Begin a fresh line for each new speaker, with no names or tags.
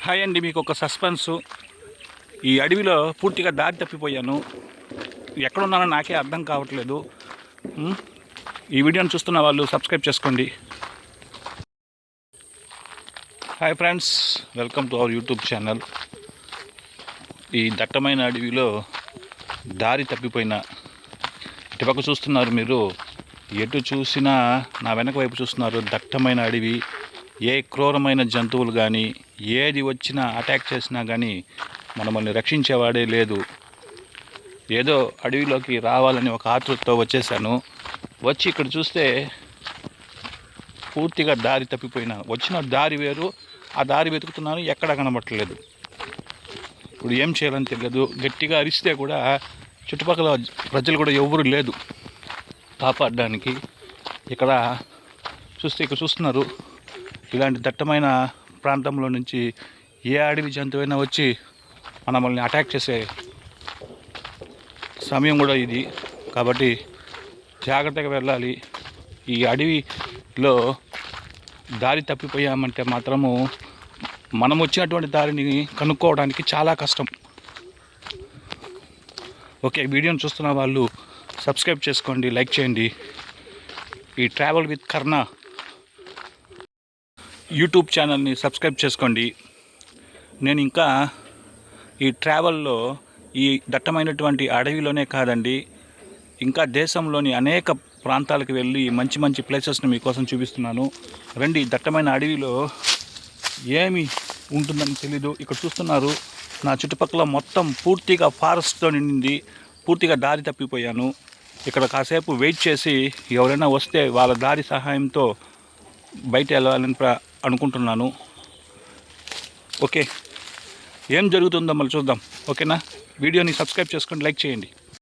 Hi అండి, మీకు ఒక సస్పెన్సు. ఈ అడవిలో పూర్తిగా దారి తప్పిపోయాను. ఎక్కడున్నానో నాకే అర్థం కావట్లేదు. ఈ వీడియోని చూస్తున్న వాళ్ళు సబ్స్క్రైబ్ చేసుకోండి. Hi friends, welcome to our YouTube channel. ఈ దట్టమైన అడవిలో దారి తప్పిపోయిన ఇటుపక్క చూస్తున్నారు మీరు. ఎటు చూసినా నా వెనక వైపు చూస్తున్నారు. దట్టమైన అడవి, ఏ క్రూరమైన జంతువులు కానీ ఏది వచ్చినా అటాక్ చేసినా కానీ మనల్ని రక్షించేవాడే లేదు. ఏదో అడవిలోకి రావాలని ఒక ఆతృతతో వచ్చేసాను. వచ్చి ఇక్కడ చూస్తే పూర్తిగా దారి తప్పిపోయిన, వచ్చిన దారి వేరు, ఆ దారి వెతుకుతున్నాను, ఎక్కడా కనబట్టలేదు. ఇప్పుడు ఏం చేయాలని తెలియదు. గట్టిగా అరిస్తే కూడా చుట్టుపక్కల ప్రజలు కూడా ఎవరు లేదు కాపాడడానికి. ఇక్కడ చూస్తున్నారు, ఇలాంటి దట్టమైన ప్రాంతంలో నుంచి ఏ అడవి జంతువైనా వచ్చి మనల్ని అటాక్ చేసే సమయం కూడా ఇది. కాబట్టి జాగ్రత్తగా వెళ్ళాలి. ఈ అడవిలో దారి తప్పిపోయామంటే మాత్రము మనం వచ్చినటువంటి దారిని కనుక్కోవడానికి చాలా కష్టం. ఓకే, వీడియోని చూస్తున్న వాళ్ళు సబ్స్క్రైబ్ చేసుకోండి, లైక్ చేయండి. ఈ ట్రావెల్ విత్ కర్ణ యూట్యూబ్ ఛానల్ని సబ్స్క్రైబ్ చేసుకోండి. నేను ఇంకా ఈ ట్రావెల్లో ఈ దట్టమైనటువంటి అడవిలోనే కాదండి, ఇంకా దేశంలోని అనేక ప్రాంతాలకు వెళ్ళి మంచి మంచి ప్లేసెస్ని మీకోసం చూపిస్తున్నాను. రండి. దట్టమైన అడవిలో ఏమి ఉంటుందని తెలీదు. ఇక్కడ చూస్తున్నారు, నా చుట్టుపక్కల మొత్తం పూర్తిగా ఫారెస్ట్తో నిండింది. పూర్తిగా దారి తప్పిపోయాను. ఇక్కడ కాసేపు వెయిట్ చేసి ఎవరైనా వస్తే వాళ్ళ దారి సహాయంతో బయట వెళ్ళాలని అనుకుంటున్నాను. ఓకే, ఏం జరుగుతుందో మళ్ళీ చూద్దాం. ఓకేనా? వీడియోని సబ్స్క్రైబ్ చేసుకోండి, లైక్ చేయండి.